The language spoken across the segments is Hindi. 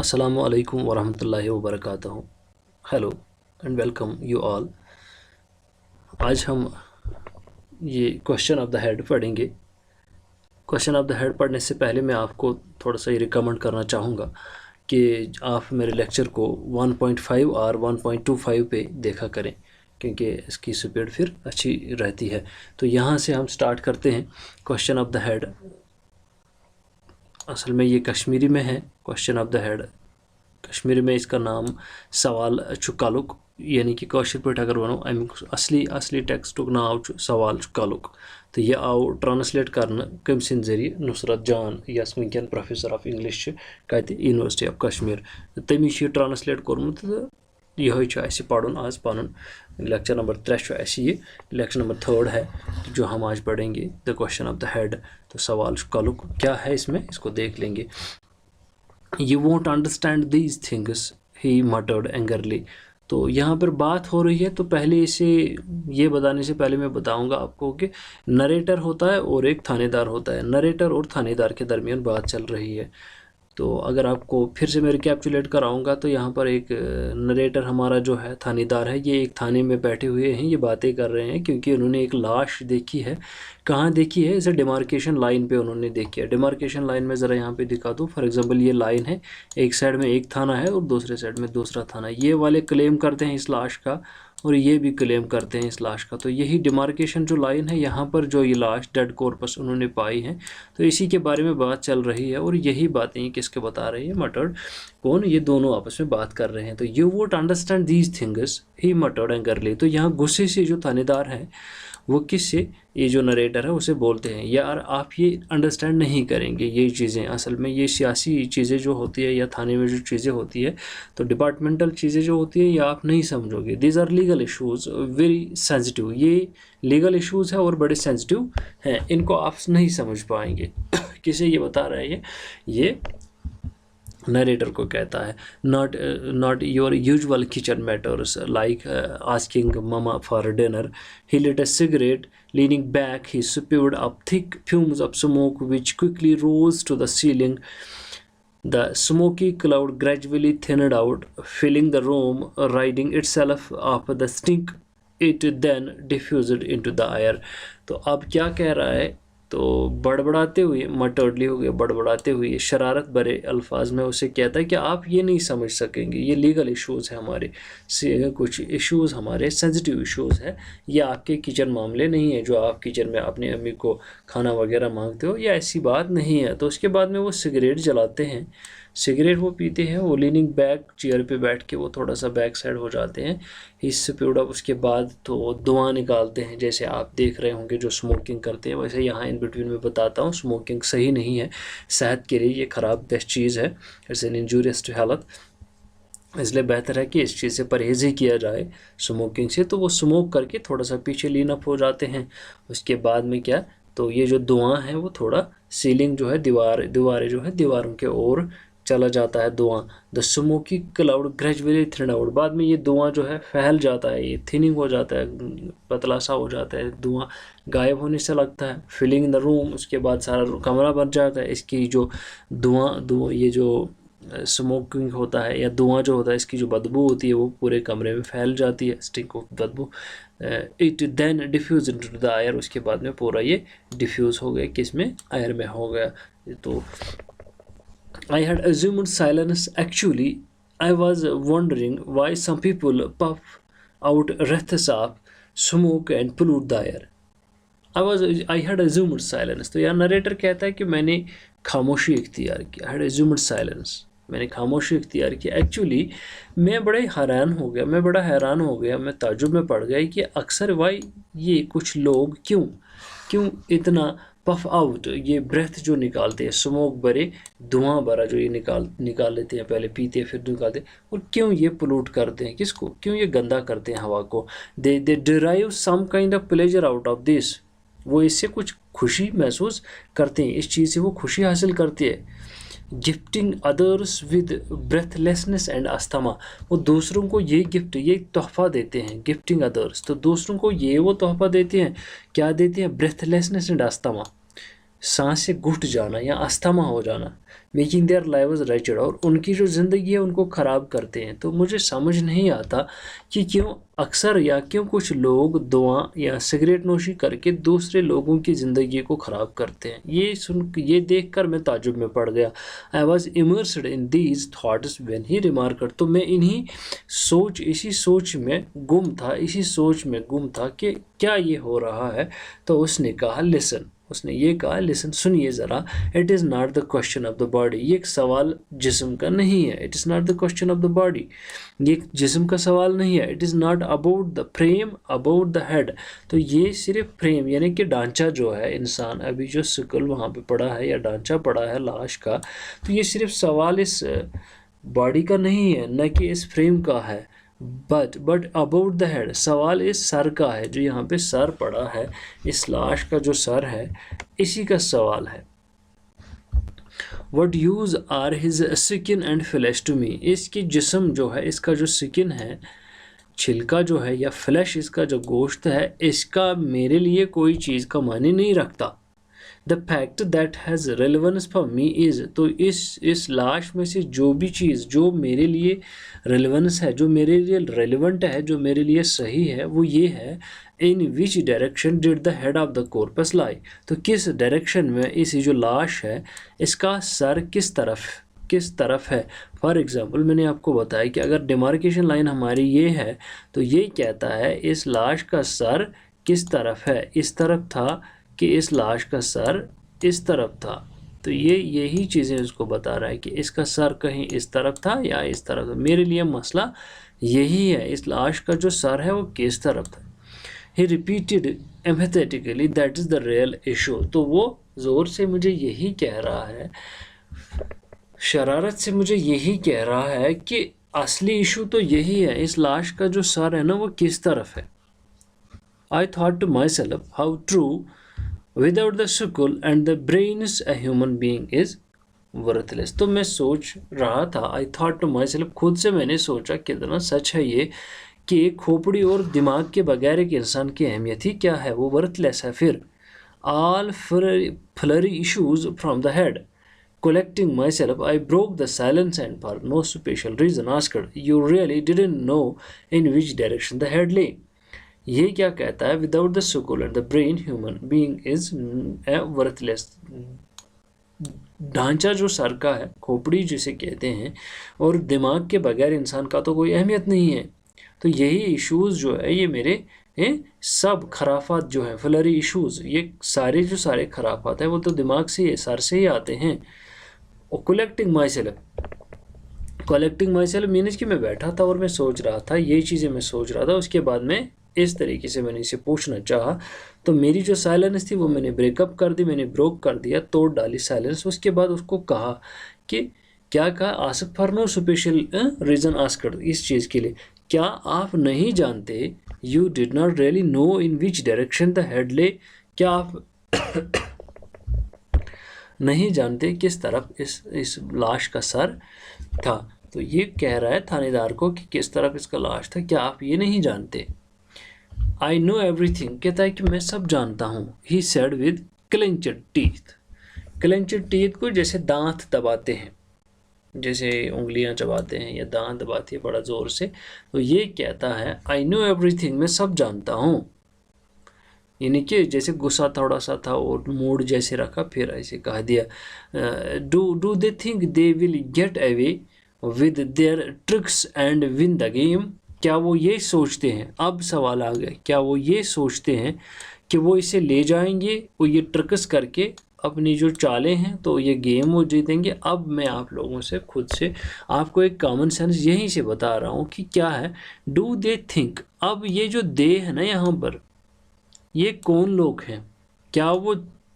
Assalamu alaikum wa rahmatullahi wa barakatuh. Hello and welcome you all. आज हम ये क्वेश्चन ऑफ द हेड पढ़ेंगे। क्वेश्चन ऑफ द हेड पढ़ने से पहले मैं आपको थोड़ा सा ये रिकमेंड करना चाहूँगा कि आप मेरे लेक्चर को 1.5 और 1.25 पे देखा करें, क्योंकि इसकी स्पीड फिर अच्छी रहती है। तो यहाँ से हम स्टार्ट करते हैं क्वेश्चन ऑफ द हेड। असल में ये कश्मीरी में है question of the head. Kashmiri में इसका नाम सवाल चुकालुक, यानी कि कौशल पे अगर वनो असली टेक्स्टुक नाव सवाल चुकालुक। तो यह आव ट्रांसलेट करना कम सिंद जरिए नुसरत जान यस वनकन प्रोफेसर ऑफ इंग्लिश कत यूनिवर्सिटी ऑफ कश्मीर, तमी ट्रांसलेट कोर्मुत। यह पढ़न आज पन लेक्चर नंबर 3 ये लेक्चर नंबर 3 है जो हम आज पढ़ेंगे the question of the head. तो सवाल चुकालुक क्या है इसमें, इसको देख लेंगे। You won't understand these things, he muttered angrily। तो यहाँ पर बात हो रही है, तो पहले इसे ये बताने से पहले मैं बताऊंगा आपको कि नरेटर होता है और एक थानेदार होता है। नरेटर और थानेदार के दरमियान बात चल रही है। तो अगर आपको फिर से मैं रिकैप्चुलेट कराऊंगा तो यहाँ पर एक नरेटर हमारा जो है थानेदार है, ये एक थाने में बैठे हुए हैं, ये बातें कर रहे हैं क्योंकि उन्होंने एक लाश देखी है। कहाँ देखी है? इसे डिमार्केशन लाइन पे उन्होंने देखी है। डिमार्केशन लाइन में ज़रा यहाँ पे दिखा दूँ। फॉर एग्जांपल ये लाइन है, एक साइड में एक थाना है और दूसरे साइड में दूसरा थाना है। ये वाले क्लेम करते हैं इस लाश का और ये भी क्लेम करते हैं इस लाश का। तो यही डिमार्केशन जो लाइन है, यहाँ पर जो ये लाश डेड कॉर्पस उन्होंने पाई है, तो इसी के बारे में बात चल रही है। और यही बातें किसके बता रही है? मटर्ड। कौन? ये दोनों आपस में बात कर रहे हैं। तो you won't understand these things he muttered angrily. तो यहाँ गुस्से से जो थानेदार है वो किससे, ये जो नरेटर है उसे बोलते हैं, यार आप ये अंडरस्टैंड नहीं करेंगे ये चीज़ें। असल में ये सियासी चीज़ें जो होती है या थाने में जो चीज़ें होती है, तो डिपार्टमेंटल चीज़ें जो होती है, ये आप नहीं समझोगे। These are legal issues very sensitive. ये लीगल इशूज़ है और बड़े सेंसिटिव हैं, इनको आप नहीं समझ पाएंगे। किसे ये बता रहा है? ये नरेटर को कहता है। Not your usual kitchen matters like asking mama for dinner. He lit a cigarette. Leaning back, he spewed up thick fumes of smoke which quickly rose to the ceiling. The smoky cloud gradually thinned out, filling the room, riding itself off the stink. It then diffused into the air. तो अब क्या कह रहा है? तो बड़बड़ाते हुए, मटर्डली हो गया, बड़बड़ाते हुए शरारत भरे अल्फाज में उसे कहता है कि आप ये नहीं समझ सकेंगे, ये लीगल इश्यूज़ है हमारे, कुछ इश्यूज़ हमारे सेंसिटिव इश्यूज़ है। ये आपके किचन मामले नहीं है जो आप किचन में अपनी अम्मी को खाना वगैरह मांगते हो, ये ऐसी बात नहीं है। तो उसके बाद में वो सिगरेट जलाते हैं, सिगरेट वो पीते हैं। वो लीनिंग बैक, चेयर पे बैठ के वो थोड़ा सा बैक साइड हो जाते हैं। इससे प्यूड अप, उसके बाद तो धुआं निकालते हैं, जैसे आप देख रहे होंगे जो स्मोकिंग करते हैं। वैसे यहाँ इन बिटवीन में बताता हूँ, स्मोकिंग सही नहीं है सेहत के लिए, ये ख़राब बेस्ट चीज़ है, it's an injurious to health. इसलिए बेहतर है कि इस चीज़ से परहेज़ ही किया जाए स्मोकिंग से। तो वो स्मोक करके थोड़ा सा पीछे लीन अप हो जाते हैं। उसके बाद में क्या, तो ये जो धुआं है वो थोड़ा सीलिंग जो है, दीवारें जो है, दीवारों के ओर चला जाता है धुआं। The smoky cloud gradually thin out. बाद में ये धुआं जो है फैल जाता है, ये थिनिंग हो जाता है, पतला सा हो जाता है, धुआं गायब होने से लगता है। फिलिंग द रूम, उसके बाद सारा कमरा बन जाता है। इसकी जो धुआं ये जो स्मोकिंग होता है या धुआं जो होता है, इसकी जो बदबू होती है वो पूरे कमरे में फैल जाती है, स्टिंक ऑफ बदबू। It then diffuse into the air. उसके बाद में पूरा ये डिफ्यूज़ हो गया, किस में? एयर में हो गया। तो I had assumed silence. Actually, I was wondering why some people puff out wreaths of smoke and pollute the air. I had assumed silence. तो यार नरेटर कहता है कि मैंने खामोशी इख्तियार की। I had assumed silence. मैंने खामोशी इख्तियार की। एक्चुअली मैं बड़ा हैरान हो गया, मैं ताज्जुब में पड़ गया कि अक्सर वाई ये कुछ लोग क्यों इतना पफ आउट, ये ब्रेथ जो निकालते हैं, स्मोक भरे, धुआं भरा जो ये निकाल लेते हैं, पहले पीते हैं फिर निकालते हैं, और क्यों ये पोल्यूट करते हैं, किसको, क्यों ये गंदा करते हैं हवा को। They derive some kind of pleasure out of this. वो इससे कुछ खुशी महसूस करते हैं, इस चीज़ से वो खुशी हासिल करती है। Gifting others with breathlessness and asthma. वो दूसरों को ये गिफ्ट, ये तोहफा देते हैं। गिफ्टिंग अदर्स, तो दूसरों को ये वो तोहफा देते हैं, क्या देते हैं? ब्रेथलेसनेस एंड अस्थमा, सांसें घुट जाना या अस्थमा हो जाना, मेकिंग देयर लाइव्स रेचड, और उनकी जो ज़िंदगी है उनको ख़राब करते हैं। तो मुझे समझ नहीं आता कि क्यों अक्सर या क्यों कुछ लोग दुआ या सिगरेट नोशी करके दूसरे लोगों की ज़िंदगी को ख़राब करते हैं। ये देखकर मैं ताज्जुब में पड़ गया। I was immersed in these thoughts when he remarked, तो मैं इसी सोच में गुम था कि क्या ये हो रहा है। तो उसने कहा लिसन, सुनिए ज़रा, it is not the question of the body, ये एक सवाल जिस्म का नहीं है। It is not the question of the body, ये जिस्म का सवाल नहीं है। It is not about the frame, about the head, तो ये सिर्फ फ्रेम यानी कि ढांचा जो है, इंसान अभी जो स्कल वहाँ पे पड़ा है या ढांचा पड़ा है लाश का, तो ये सिर्फ सवाल इस बॉडी का नहीं है, न कि इस फ्रेम का है, बट अबाउट द हेड, सवाल इस सर का है, जो यहाँ पे सर पड़ा है, इस लाश का जो सर है, इसी का सवाल है। What use are his skin and flesh to me, इसकी जिस्म जो है, इसका जो स्किन है, छिलका जो है, या फ्लैश इसका जो गोश्त है, इसका मेरे लिए कोई चीज़ का मायने नहीं रखता। The fact that has relevance for me is, तो इस लाश में से जो भी चीज़ जो मेरे लिए रेलिवेंस है, जो मेरे लिए रेलिवेंट है, जो मेरे लिए सही है, वो ये है, in which direction did the head of the corpus lie, तो किस डायरेक्शन में इस जो लाश है इसका सर किस तरफ है। फॉर एग्जांपल मैंने आपको बताया कि अगर डिमार्केशन लाइन हमारी ये है, तो ये कहता है इस लाश का सर किस तरफ है, इस तरफ था कि इस लाश का सर इस तरफ था। तो यही चीज़ें उसको बता रहा है कि इसका सर कहीं इस तरफ था या इस तरफ था। मेरे लिए मसला यही है, इस लाश का जो सर है वो किस तरफ था। He repeated emphatically that is the real issue, तो वो ज़ोर से मुझे यही कह रहा है, शरारत से मुझे यही कह रहा है कि असली इशू तो यही है, इस लाश का जो सर है ना वो किस तरफ है। I thought to myself how true without the skull and the brains a human being is worthless, तो मैं सोच रहा था, I thought to myself, खुद से मैंने सोचा कितना सच है ये कि एक खोपड़ी और दिमाग के बगैर एक इंसान की अहमियत ही क्या है, वो वर्थलेस है। फिर all flurry issues from the head. Collecting myself, I broke the silence and for no special reason asked, you really didn't know in which direction the head lay. ये क्या कहता है, without the skull and the brain human being is a worthless. ढांचा जो सर का है, खोपड़ी जिसे कहते हैं, और दिमाग के बगैर इंसान का तो कोई अहमियत नहीं है। तो यही इश्यूज़ जो है ये मेरे सब खराफात जो है, फ्लरी इश्यूज़, ये सारे खराफात हैं वो तो दिमाग से सर से ही आते हैं। और कलेक्टिंग माई सेल्फ मीन्स कि मैं बैठा था और मैं सोच रहा था, यही चीज़ें मैं सोच रहा था। उसके बाद में इस तरीके से मैंने इसे पूछना चाहा, तो मेरी जो साइलेंस थी वो मैंने ब्रेकअप कर दी, मैंने ब्रोक कर दिया, तोड़ डाली साइलेंस। उसके बाद उसको कहा कि क्या कहा, ask for no special reason asked, इस चीज़ के लिए क्या आप नहीं जानते, you did not really know in which direction the head lay, क्या आप नहीं जानते किस तरफ इस लाश का सर था। तो ये कह रहा है थानेदार को कि किस तरफ इसका लाश था, क्या आप ये नहीं जानते। आई नो एवरीथिंग, कहता है कि मैं सब जानता हूँ। He said with clenched teeth, clenched teeth को जैसे दांत दबाते हैं, जैसे उंगलियां चबाते हैं या दांत दबाती है बड़ा ज़ोर से, तो ये कहता है आई नो एवरीथिंग, मैं सब जानता हूँ। यानी कि जैसे गुस्सा थोड़ा सा था और मूड जैसे रखा, फिर ऐसे कह दिया do they think they will get away with their tricks and win the game, क्या वो ये सोचते हैं, अब सवाल आ गया, क्या वो ये सोचते हैं कि वो इसे ले जाएंगे, वो ये ट्रिक्स करके अपनी जो चालें हैं तो ये गेम वो जीतेंगे। अब मैं आप लोगों से खुद से आपको एक कॉमन सेंस यहीं से बता रहा हूँ कि क्या है डू दे थिंक। अब ये जो दे है ना यहाँ पर, ये कौन लोग हैं, क्या वो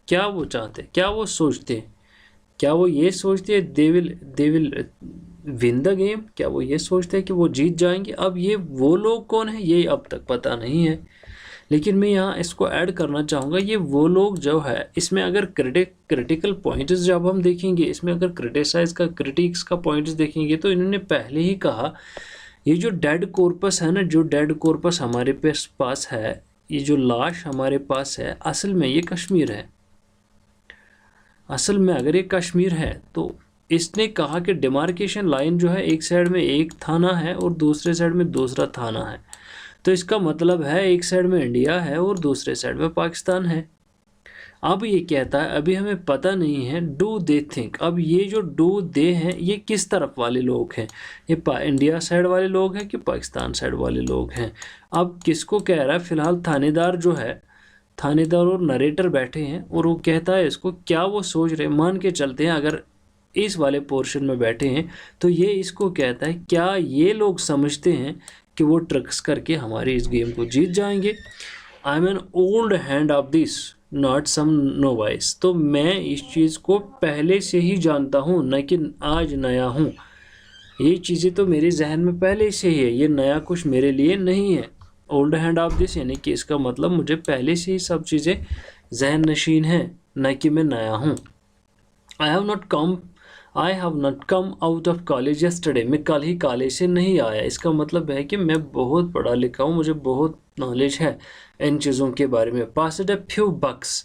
चाहते हैं, क्या वो सोचते हैं, क्या वो ये सोचते हैं they will win the game, क्या वो ये सोचते हैं कि वो जीत जाएंगे। अब ये वो लोग कौन है ये अब तक पता नहीं है, लेकिन मैं यहाँ इसको ऐड करना चाहूँगा, ये वो लोग जो है, इसमें अगर क्रिटिकल पॉइंट्स जब हम देखेंगे, इसमें अगर क्रिटिक्स का पॉइंट्स देखेंगे, तो इन्होंने पहले ही कहा ये जो डेड कॉर्पस है ना, जो डेड कॉर्पस हमारे पास है, ये जो लाश हमारे पास है, असल में ये कश्मीर है। असल में अगर ये कश्मीर है तो इसने कहा कि डिमार्केशन लाइन जो है एक साइड में एक थाना है और दूसरे साइड में दूसरा थाना है, तो इसका मतलब है एक साइड में इंडिया है और दूसरे साइड में पाकिस्तान है। अब ये कहता है अभी हमें पता नहीं है डू दे थिंक। अब ये जो डू दे हैं ये किस तरफ वाले लोग हैं, ये इंडिया साइड वाले लोग हैं कि पाकिस्तान साइड वाले लोग हैं। अब किसको कह रहा है, फिलहाल थानेदार जो है, थानेदार और नरेटर बैठे हैं और वो कहता है इसको क्या वो सोच रहे, मान के चलते हैं अगर इस वाले पोर्शन में बैठे हैं तो ये इसको कहता है क्या ये लोग समझते हैं कि वो ट्रिक्स करके हमारे इस गेम को जीत जाएंगे। I am an old hand of this not some novice. तो मैं इस चीज़ को पहले से ही जानता हूँ, न कि आज नया हूँ। ये चीज़ें तो मेरे जहन में पहले से ही है, ये नया कुछ मेरे लिए नहीं है। ओल्ड हैंड ऑफ दिस यानी कि इसका मतलब मुझे पहले से ही सब चीज़ें जहन नशीन हैं, न कि मैं नया हूँ। I have not come out of college yesterday. मैं कल ही कॉलेज से नहीं आया। इसका मतलब है कि मैं बहुत पढ़ा लिखा हूँ, मुझे बहुत नॉलेज है इन चीज़ों के बारे में। Passed a few bucks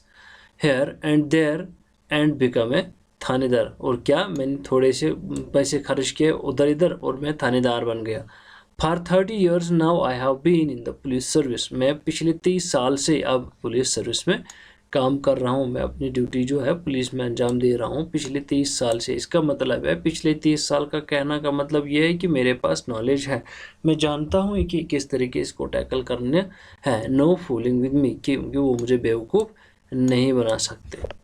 here and there and become a thanedar. और क्या, मैंने थोड़े से पैसे खर्च किए उधर इधर और मैं थानेदार बन गया। For 30 years now I have been in the police service. मैं पिछले 30 साल से अब पुलिस सर्विस में काम कर रहा हूँ। मैं अपनी ड्यूटी जो है पुलिस में अंजाम दे रहा हूँ पिछले 30 साल से। इसका मतलब है पिछले 30 साल का कहना का मतलब ये है कि मेरे पास नॉलेज है, मैं जानता हूँ कि किस तरीके इसको टैकल करना है। नो फूलिंग विद मी, क्योंकि वो मुझे बेवकूफ़ नहीं बना सकते।